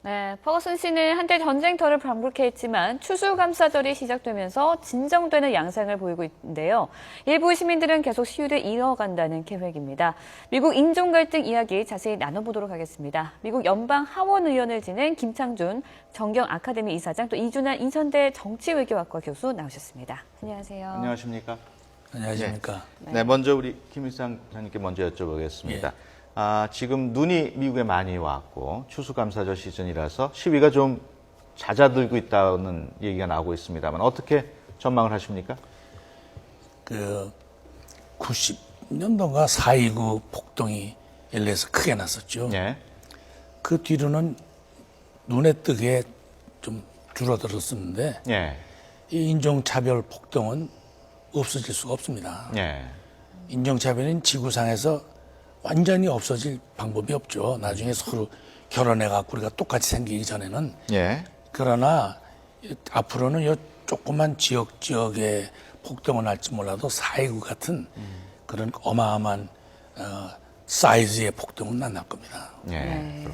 네, 퍼거슨 씨는 한때 전쟁터를 방불케 했지만 추수감사절이 시작되면서 진정되는 양상을 보이고 있는데요. 일부 시민들은 계속 시위를 이어간다는 계획입니다. 미국 인종 갈등 이야기 자세히 나눠보도록 하겠습니다. 미국 연방 하원 의원을 지낸 김창준 정경 아카데미 이사장, 또 이준환 인천대 정치외교학과 교수 나오셨습니다. 안녕하세요. 안녕하십니까? 안녕하십니까? 네, 먼저 우리 김 이사장님께 먼저 여쭤보겠습니다. 예. 지금 눈이 미국에 많이 왔고 추수감사절 시즌이라서 시위가 좀 잦아들고 있다는 얘기가 나오고 있습니다만 어떻게 전망을 하십니까? 그 90년도가 4.29 폭동이 LA에서 크게 났었죠. 예. 그 뒤로는 눈에 띄게 좀 줄어들었었는데 예. 이 인종차별 폭동은 없어질 수가 없습니다. 예. 인종차별은 지구상에서 완전히 없어질 방법이 없죠. 나중에 서로 결혼해갖고 우리가 똑같이 생기기 전에는. 예. 그러나 앞으로는 이 조그만 지역의 폭동은 할지 몰라도 4.29 같은 그런 어마어마한 사이즈의 폭동은 안 날 겁니다. 예. 네.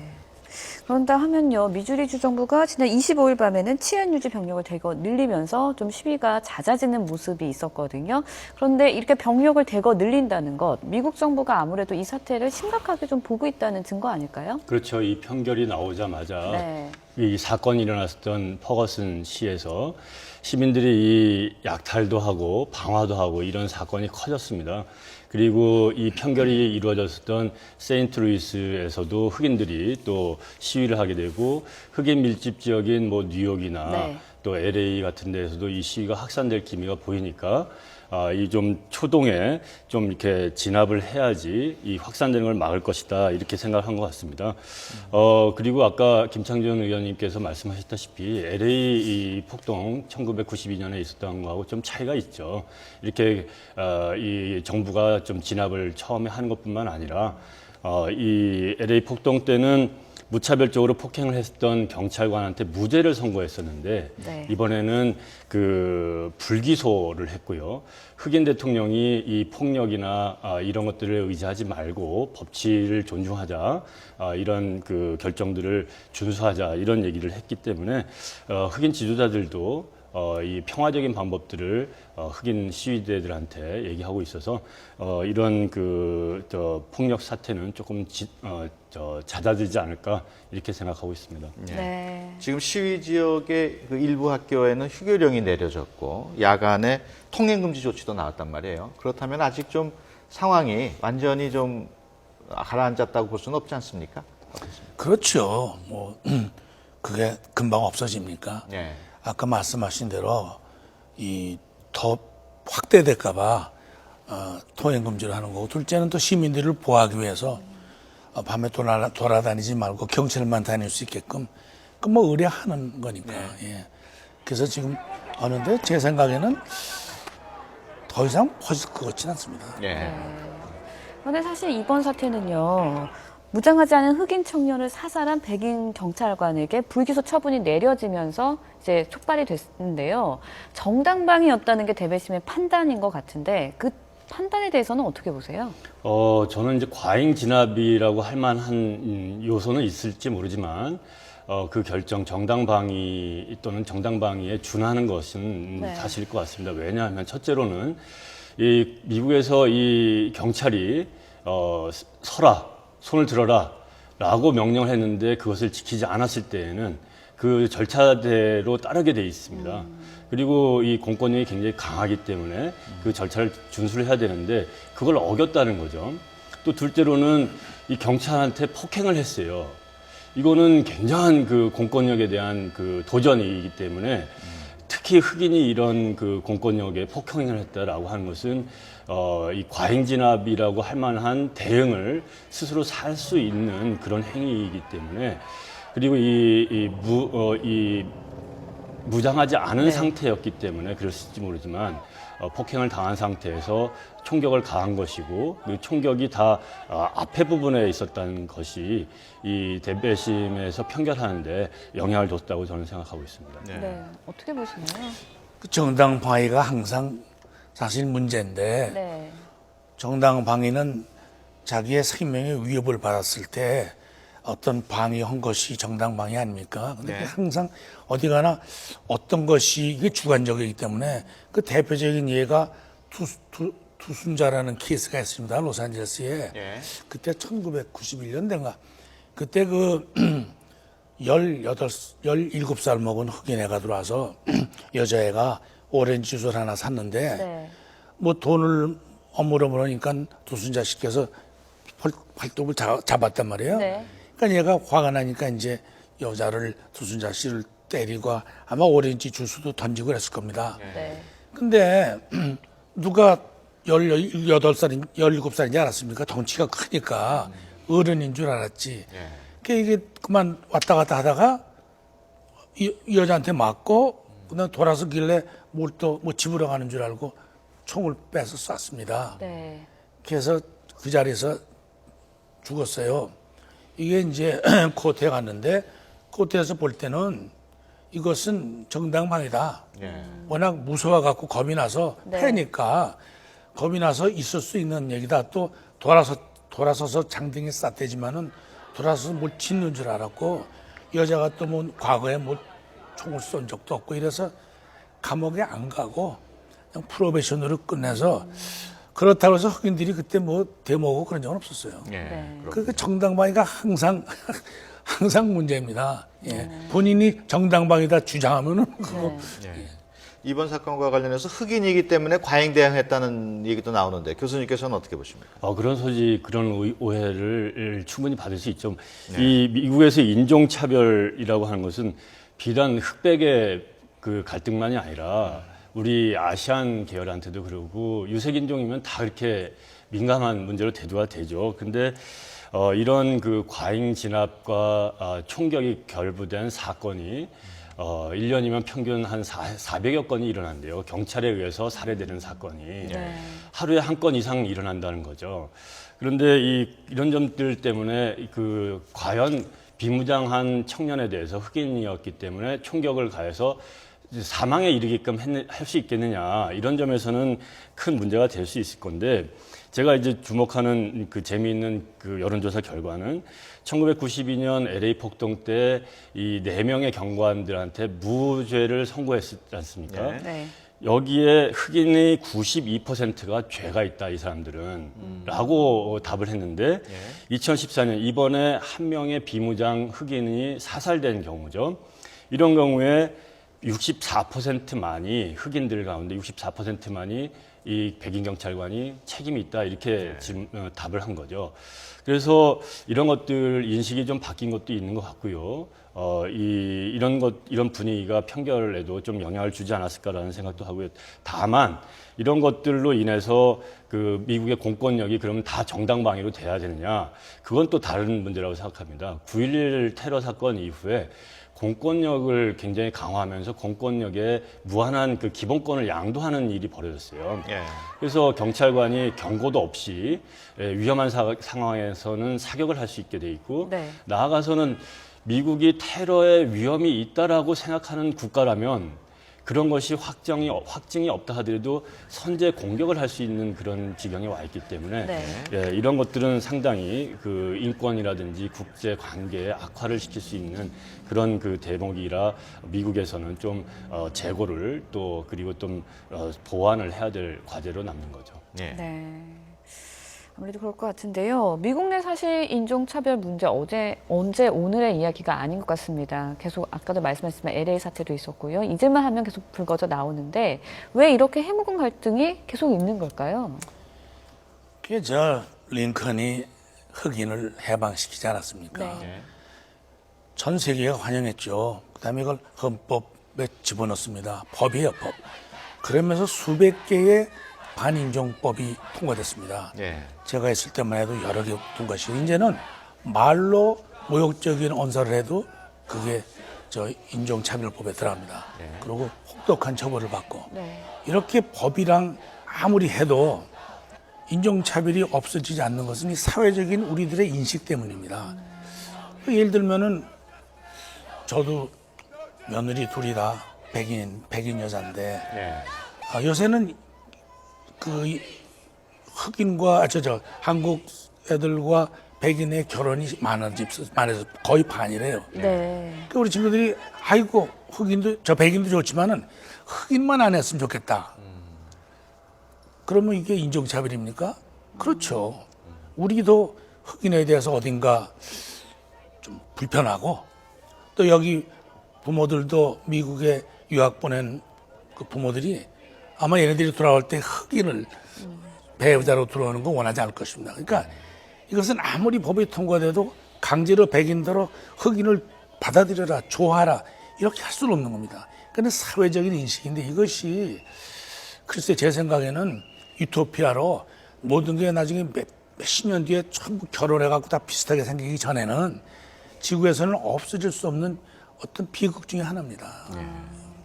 그런다 하면요, 미주리 주정부가 지난 25일 밤에는 치안 유지 병력을 대거 늘리면서 좀 시위가 잦아지는 모습이 있었거든요. 그런데 이렇게 병력을 대거 늘린다는 것, 미국 정부가 아무래도 이 사태를 심각하게 좀 보고 있다는 증거 아닐까요? 그렇죠. 이 판결이 나오자마자 네. 이 사건이 일어났었던 퍼거슨 시에서 시민들이 이 약탈도 하고 방화도 하고 이런 사건이 커졌습니다. 그리고 이 판결이 이루어졌었던 세인트루이스에서도 흑인들이 또 시위를 하게 되고 흑인 밀집 지역인 뭐 뉴욕이나 네. 또 LA 같은 데에서도 이 시위가 확산될 기미가 보이니까 이 좀 초동에 좀 이렇게 진압을 해야지 이 확산되는 걸 막을 것이다 이렇게 생각한 것 같습니다. 그리고 아까 김창준 의원님께서 말씀하셨다시피 LA 이 폭동 1992년에 있었던 거하고 좀 차이가 있죠. 이렇게 이 정부가 좀 진압을 처음에 하는 것뿐만 아니라 이 LA 폭동 때는 무차별적으로 폭행을 했던 경찰관한테 무죄를 선고했었는데 네. 이번에는 그 불기소를 했고요. 흑인 대통령이 이 폭력이나 이런 것들을 의지하지 말고 법치를 존중하자 이런 그 결정들을 준수하자 이런 얘기를 했기 때문에 흑인 지도자들도 이 평화적인 방법들을 흑인 시위대들한테 얘기하고 있어서 이런 폭력 사태는 조금 잦아들지 않을까 이렇게 생각하고 있습니다. 예. 네. 지금 시위 지역의 그 일부 학교에는 휴교령이 내려졌고 야간에 통행 금지 조치도 나왔단 말이에요. 그렇다면 아직 좀 상황이 완전히 좀 가라앉았다고 볼 수는 없지 않습니까? 어떻습니까? 그렇죠. 뭐 그게 금방 없어집니까? 예. 아까 말씀하신 대로 이 더 확대될까봐 통행 금지를 하는 거고, 둘째는 또 시민들을 보호하기 위해서 밤에 돌아다니지 말고 경찰만 다닐 수 있게끔 그 뭐 의뢰하는 거니까. 예. 그래서 지금 하는데 제 생각에는 더 이상 퍼질 것 같지는 않습니다. 예. 그런데 사실 이번 사태는요, 무장하지 않은 흑인 청년을 사살한 백인 경찰관에게 불기소 처분이 내려지면서 이제 촉발이 됐는데요. 정당방위였다는 게 대배심의 판단인 것 같은데 그 판단에 대해서는 어떻게 보세요? 저는 이제 과잉 진압이라고 할 만한 요소는 있을지 모르지만 그 결정 정당방위 또는 정당방위에 준하는 것은 네. 사실일 것 같습니다. 왜냐하면 첫째로는 이 미국에서 이 경찰이 서라 손을 들어라 라고 명령을 했는데 그것을 지키지 않았을 때에는 그 절차대로 따르게 돼 있습니다. 그리고 이 공권력이 굉장히 강하기 때문에 그 절차를 준수를 해야 되는데 그걸 어겼다는 거죠. 또 둘째로는 이 경찰한테 폭행을 했어요. 이거는 굉장한 그 공권력에 대한 그 도전이기 때문에 특히 흑인이 이런 그 공권력에 폭행을 했다라고 하는 것은 이 과잉 진압이라고 할 만한 대응을 스스로 살 수 있는 그런 행위이기 때문에 그리고 이 무장하지 않은 네. 상태였기 때문에 그랬을지 모르지만 폭행을 당한 상태에서 총격을 가한 것이고 그 총격이 다 앞에 부분에 있었다는 것이 이 대배심에서 판결하는데 영향을 줬다고 저는 생각하고 있습니다. 네. 어떻게 보시나요? 그 정당 방위가 항상 사실 문제인데, 네. 정당 방위는 자기의 생명의 위협을 받았을 때 어떤 방위한 것이 정당 방위 아닙니까? 근데 항상 어디 가나 어떤 것이 이게 주관적이기 때문에 그 대표적인 예가 두순자라는 케이스가 있습니다. 로스앤젤레스에. 예. 그때 1991년대인가. 그때 그 17살 먹은 흑인 애가 들어와서 여자애가 오렌지 주스를 하나 샀는데 네. 뭐 돈을 어물어보니까 두순자 시켜서 팔뚝을 잡았단 말이에요. 네. 그러니까 얘가 화가 나니까 이제 여자를 두순자 씨를 때리고 아마 오렌지 주스도 던지고 그랬을 겁니다. 네. 근데 누가 18살인 17살인지 알았습니까? 덩치가 크니까 어른인 줄 알았지. 그러니까 이게 그만 왔다 갔다 하다가 이 여자한테 맞고 그다음 돌아서길래 뭘 또 뭐 집으로 가는 줄 알고 총을 빼서 쐈습니다. 네. 그래서 그 자리에서 죽었어요. 이게 이제 코트에 갔는데 코트에서 볼 때는 이것은 정당방위다. 예. 워낙 무서워갖고 겁이 나서 네. 패니까 겁이 나서 있을 수 있는 얘기다. 또 돌아서서 장등에 쌌대지만은 돌아서서 뭘 짓는 줄 알았고 여자가 또 뭐 과거에 뭐 총을 쏜 적도 없고 이래서 감옥에 안 가고 그냥 프로베셔널로 끝내서 그렇다고 해서 흑인들이 그때 뭐 대모하고 그런 적은 없었어요. 예. 네. 그 정당방위가 항상 문제입니다. 예. 본인이 정당방위다 주장하면은 그거 예. 이번 사건과 관련해서 흑인이기 때문에 과잉 대응했다는 얘기도 나오는데 교수님께서는 어떻게 보십니까? 그런 소지, 그런 오해를 충분히 받을 수 있죠. 이 미국에서 인종차별이라고 하는 것은 비단 흑백의 그 갈등만이 아니라 우리 아시안 계열한테도 그러고 유색인종이면 다 그렇게 민감한 문제로 대두가 되죠. 근데 이런 그 과잉 진압과 총격이 결부된 사건이 1년이면 평균 한 400여 건이 일어난대요. 경찰에 의해서 살해되는 사건이 네. 하루에 한 건 이상 일어난다는 거죠. 그런데 이런 점들 때문에 그 과연 비무장한 청년에 대해서 흑인이었기 때문에 총격을 가해서 사망에 이르게끔 할 수 있겠느냐, 이런 점에서는 큰 문제가 될 수 있을 건데, 제가 이제 주목하는 그 재미있는 그 여론조사 결과는 1992년 LA 폭동 때 이 4명의 경관들한테 무죄를 선고했지 않습니까? 네. 네. 여기에 흑인의 92%가 죄가 있다, 이 사람들은. 라고 답을 했는데, 2014년 이번에 한 명의 비무장 흑인이 사살된 경우죠. 이런 경우에 64%만이, 흑인들 가운데 64%만이 이 백인 경찰관이 책임이 있다, 이렇게 지금 답을 한 거죠. 그래서 이런 것들 인식이 좀 바뀐 것도 있는 것 같고요. 이런 분위기가 판결에도 좀 영향을 주지 않았을까라는 생각도 하고요. 다만 이런 것들로 인해서 그 미국의 공권력이 그러면 다 정당방위로 돼야 되느냐? 그건 또 다른 문제라고 생각합니다. 9.11 테러 사건 이후에 공권력을 굉장히 강화하면서 공권력에 무한한 그 기본권을 양도하는 일이 벌어졌어요. 예. 그래서 경찰관이 경고도 없이 위험한 상황에서는 사격을 할 수 있게 돼 있고, 네. 나아가서는 미국이 테러의 위험이 있다라고 생각하는 국가라면 그런 것이 확증이 없다 하더라도 선제 공격을 할 수 있는 그런 지경에 와 있기 때문에 네. 예, 이런 것들은 상당히 그 인권이라든지 국제 관계에 악화를 시킬 수 있는 그런 그 대목이라 미국에서는 좀 재고를 또 그리고 좀 보완을 해야 될 과제로 남는 거죠. 예. 네. 아무래도 그럴 것 같은데요. 미국 내 사실 인종차별 문제 언제 오늘의 이야기가 아닌 것 같습니다. 계속 아까도 말씀하셨지만 LA 사태도 있었고요. 이제만 하면 계속 불거져 나오는데 왜 이렇게 해묵은 갈등이 계속 있는 걸까요? 그게 링컨이 흑인을 해방시키지 않았습니까? 네. 전 세계가 환영했죠. 그다음에 이걸 헌법에 집어넣습니다. 법이에요, 법. 그러면서 수백 개의 반인종법이 통과됐습니다. 예. 제가 있을 때만 해도 여러 개 통과시고 이제는 말로 모욕적인 언사를 해도 그게 인종차별법에 들어갑니다. 그리고 혹독한 처벌을 받고 네. 이렇게 법이랑 아무리 해도 인종차별이 없어지지 않는 것은 이 사회적인 우리들의 인식 때문입니다. 예를 들면은 저도 며느리 둘이 다 백인 여자인데 예. 요새는 그 흑인과 한국 애들과 백인의 결혼이 많아서 거의 반이래요. 네. 그러니까 우리 친구들이 아이고 흑인도 저 백인도 좋지만은 흑인만 안 했으면 좋겠다. 그러면 이게 인종차별입니까? 그렇죠. 우리도 흑인에 대해서 어딘가 좀 불편하고 또 여기 부모들도 미국에 유학 보낸 그 부모들이 아마 얘네들이 돌아올 때 흑인을 배우자로 들어오는 거 원하지 않을 것입니다. 그러니까 이것은 아무리 법이 통과돼도 강제로 백인들로 흑인을 받아들여라, 좋아하라 이렇게 할 수는 없는 겁니다. 그런데 사회적인 인식인데 이것이 글쎄 제 생각에는 유토피아로 모든 게 나중에 몇십 년 뒤에 전부 결혼해갖고 다 비슷하게 생기기 전에는 지구에서는 없어질 수 없는 어떤 비극 중에 하나입니다.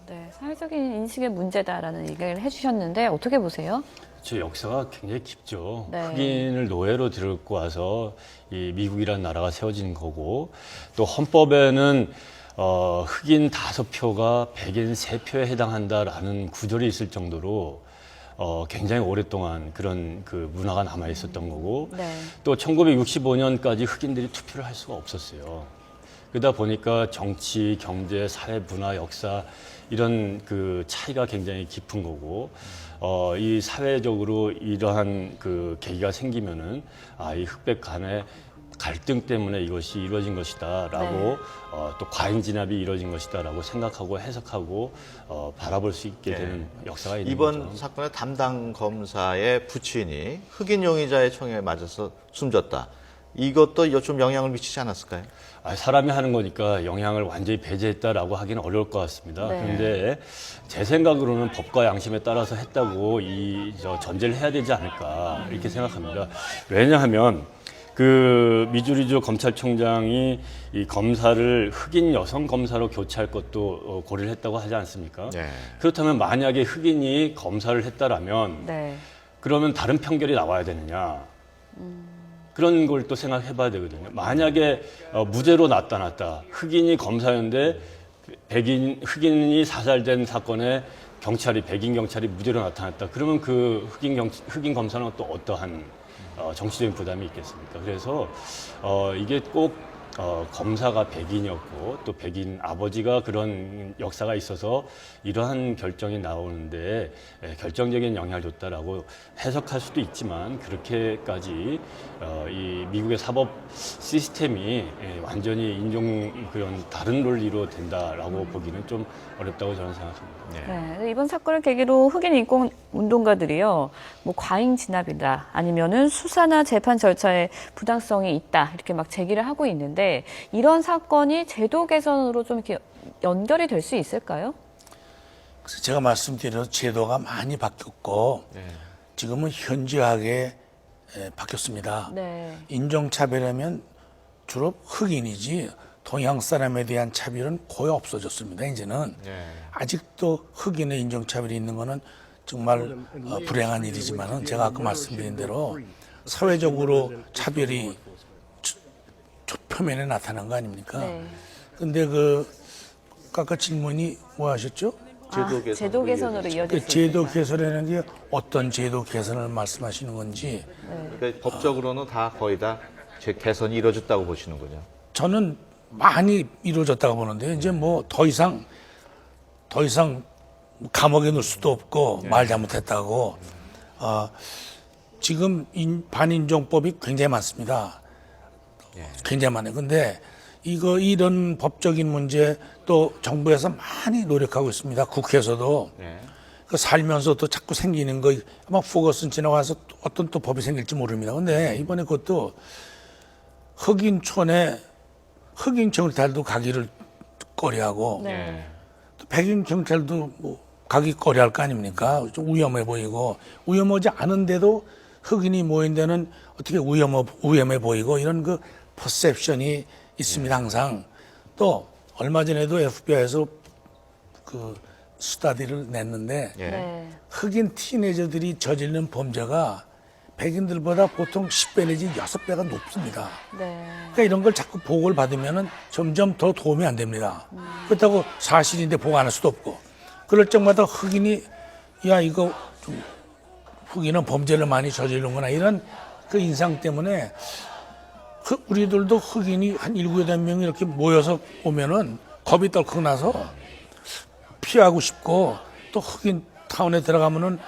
네, 사회적인 인식의 문제다라는 얘기를 해주셨는데 어떻게 보세요? 저 역사가 굉장히 깊죠. 네. 흑인을 노예로 들고 와서 이 미국이라는 나라가 세워진 거고 또 헌법에는 흑인 5표가 백인 3표에 해당한다라는 구절이 있을 정도로 굉장히 오랫동안 그런 그 문화가 남아 있었던 거고 네. 또 1965년까지 흑인들이 투표를 할 수가 없었어요. 그러다 보니까 정치, 경제, 사회, 문화, 역사 이런 그 차이가 굉장히 깊은 거고 이 사회적으로 이러한 그 계기가 생기면은 이 흑백 간의 갈등 때문에 이것이 이루어진 것이다라고 네. 또 과잉 진압이 이루어진 것이다라고 생각하고 해석하고 바라볼 수 있게 되는 역사가 있는 이번 거죠. 사건의 담당 검사의 부친이 흑인 용의자의 총에 맞아서 숨졌다. 이것도 좀 영향을 미치지 않았을까요? 사람이 하는 거니까 영향을 완전히 배제했다라고 하기는 어려울 것 같습니다. 네. 그런데 제 생각으로는 법과 양심에 따라서 했다고 전제를 해야 되지 않을까 이렇게 생각합니다. 왜냐하면 그 미주리주 검찰총장이 이 검사를 흑인 여성 검사로 교체할 것도 고려를 했다고 하지 않습니까? 네. 그렇다면 만약에 흑인이 검사를 했다라면 네. 그러면 다른 판결이 나와야 되느냐? 그런 걸 또 생각해 봐야 되거든요. 만약에 무죄로 나타났다. 흑인이 검사였는데 흑인이 사살된 사건에 백인 경찰이 무죄로 나타났다. 그러면 그 흑인 검사는 또 어떠한 정치적인 부담이 있겠습니까? 그래서 이게 꼭 검사가 백인이었고 또 백인 아버지가 그런 역사가 있어서 이러한 결정이 나오는데 결정적인 영향을 줬다라고 해석할 수도 있지만 그렇게까지 이 미국의 사법 시스템이 완전히 인종 그런 다른 논리로 된다라고 보기는 좀 어렵다고 저는 생각합니다. 네, 이번 사건을 계기로 흑인 인권 운동가들이요, 뭐 과잉 진압이다, 아니면은 수사나 재판 절차에 부당성이 있다 이렇게 막 제기를 하고 있는데 이런 사건이 제도 개선으로 좀 이렇게 연결이 될 수 있을까요? 그래서 제가 말씀드린 제도가 많이 바뀌었고 지금은 현저하게 바뀌었습니다. 네. 인종차별하면 주로 흑인이지 동양 사람에 대한 차별은 거의 없어졌습니다. 이제는 아직도 흑인의 인종차별이 있는 거는 정말 불행한 일이지만은 제가 아까 말씀드린 대로 사회적으로 차별이 표면에 나타난 거 아닙니까? 네. 근데 그 아까 질문이 뭐 하셨죠? 제도 개선으로 이어질 그 수 제도 있을까? 개선이라는 게 어떤 제도 개선을 말씀하시는 건지 그러니까 법적으로는 다 거의 다 개선이 이루어졌다고 보시는군요. 저는 많이 이루어졌다고 보는데 이제 뭐 더 이상 감옥에 넣을 수도 없고 말 잘못했다고 지금 반인종법이 굉장히 많습니다. 굉장히 많아요. 근데 이런 법적인 문제 또 정부에서 많이 노력하고 있습니다. 국회에서도 그 살면서 또 자꾸 생기는 거 아마 포거슨 지나가서 어떤 또 법이 생길지 모릅니다. 근데 이번에 그것도 흑인 경찰도 가기를 꺼려하고 네. 또 백인 경찰도 뭐 가기 꺼려할 거 아닙니까? 좀 위험해 보이고 위험하지 않은데도 흑인이 모인 데는 어떻게 위험해 보이고 이런 그 퍼셉션이 있습니다. 항상. 또 얼마 전에도 FBI에서 그 스타디를 냈는데 네. 흑인 티네저들이 저지르는 범죄가 백인들보다 보통 10배 내지 6배가 높습니다. 네. 그러니까 이런 걸 자꾸 보고를 받으면 점점 더 도움이 안 됩니다. 그렇다고 사실인데 보고 안 할 수도 없고. 그럴 적마다 흑인이 야 이거 좀 흑인은 범죄를 많이 저지르는구나 이런 그 인상 때문에 우리들도 흑인이 한 7, 8명이 이렇게 모여서 오면은 겁이 떨컥 나서 피하고 싶고 또 흑인 타운에 들어가면은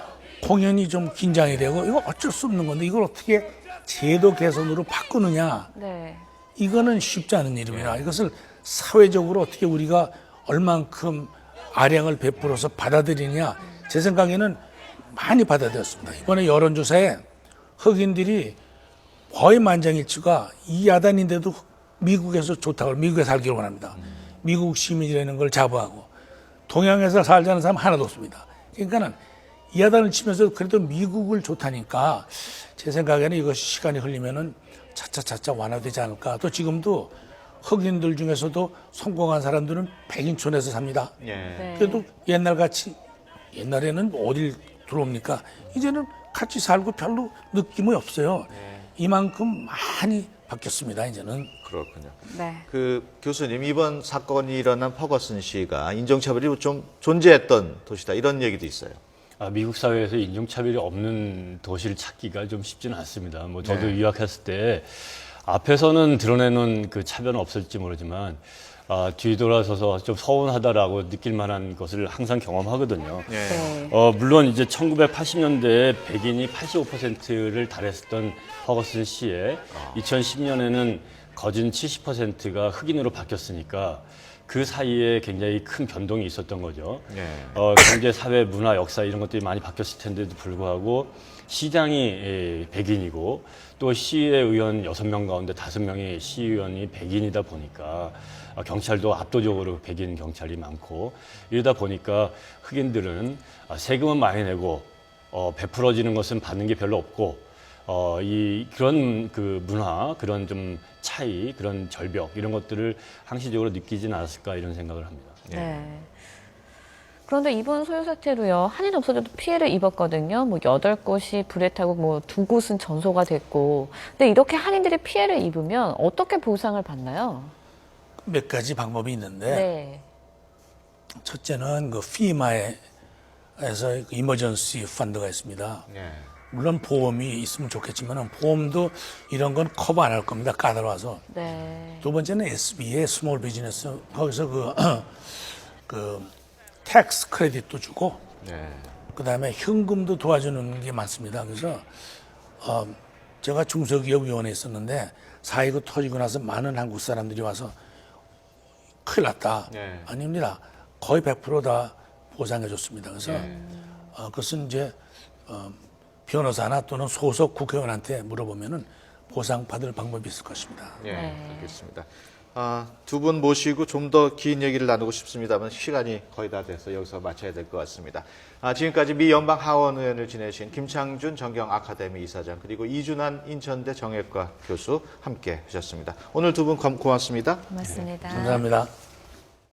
공연이 좀 긴장이 되고 이거 어쩔 수 없는 건데 이걸 어떻게 제도 개선으로 바꾸느냐. 네. 이거는 쉽지 않은 일입니다. 이것을 사회적으로 어떻게 우리가 얼만큼 아량을 베풀어서 받아들이냐. 제 생각에는 많이 받아들였습니다. 이번에 여론조사에 흑인들이 거의 만장일치가 이 야단인데도 미국에서 좋다고 미국에 살기를 원합니다. 미국 시민이라는 걸 자부하고 동양에서 살자는 사람 하나도 없습니다. 그러니까는 이 야단을 치면서 그래도 미국을 좋다니까 제 생각에는 이것이 시간이 흘리면은 차차차차 완화되지 않을까. 또 지금도 흑인들 중에서도 성공한 사람들은 백인촌에서 삽니다. 예. 네. 그래도 옛날같이 옛날에는 어딜 들어옵니까? 이제는 같이 살고 별로 느낌이 없어요. 이만큼 많이 바뀌었습니다. 이제는. 그렇군요. 네. 그 교수님 이번 사건이 일어난 퍼거슨 시가 인종차별이 좀 존재했던 도시다 이런 얘기도 있어요. 미국 사회에서 인종차별이 없는 도시를 찾기가 좀 쉽지는 않습니다. 뭐 저도 유학했을 때 앞에서는 드러내는 그 차별은 없을지 모르지만 뒤돌아서서 좀 서운하다라고 느낄 만한 것을 항상 경험하거든요. 네. 물론 이제 1980년대에 백인이 85%를 달했었던 퍼거슨 시에 2010년에는 거진 70%가 흑인으로 바뀌었으니까 그 사이에 굉장히 큰 변동이 있었던 거죠. 경제, 사회, 문화, 역사 이런 것들이 많이 바뀌었을 텐데도 불구하고 시장이 백인이고 또 시의 의원 6명 가운데 5명이 시의원이 백인이다 보니까 경찰도 압도적으로 백인 경찰이 많고 이러다 보니까 흑인들은 세금은 많이 내고 베풀어지는 것은 받는 게 별로 없고 그런 그 문화, 그런 좀 차이, 그런 절벽 이런 것들을 항시적으로 느끼진 않았을까 이런 생각을 합니다. 네. 그런데 이번 소요 사태로요, 한인 업소들도 피해를 입었거든요. 뭐 8곳이 불에 타고 뭐 2곳은 전소가 됐고. 근데 이렇게 한인들이 피해를 입으면 어떻게 보상을 받나요? 몇 가지 방법이 있는데 네. 첫째는 그 FEMA에서 이머전시 펀드가 있습니다. 물론 보험이 있으면 좋겠지만 보험도 이런 건 커버 안 할 겁니다. 까다로워서. 네. 두 번째는 SB의 스몰 비즈니스 거기서 그 텍스 크레딧도 주고 그다음에 현금도 도와주는 게 많습니다. 그래서 제가 중소기업위원회에 있었는데 4.19 터지고 나서 많은 한국 사람들이 와서 큰일 났다. 아닙니다. 거의 100% 다 보상해 줬습니다. 그래서 그것은 이제 변호사나 또는 소속 국회의원한테 물어보면은 보상받을 방법이 있을 것입니다. 알겠습니다. 두 분 모시고 좀 더 긴 얘기를 나누고 싶습니다만 시간이 거의 다 돼서 여기서 마쳐야 될 것 같습니다. 지금까지 미 연방 하원 의원을 지내신 김창준 정경 아카데미 이사장 그리고 이준환 인천대 정외과 교수 함께 하셨습니다. 오늘 두 분 고맙습니다. 고맙습니다. 감사합니다.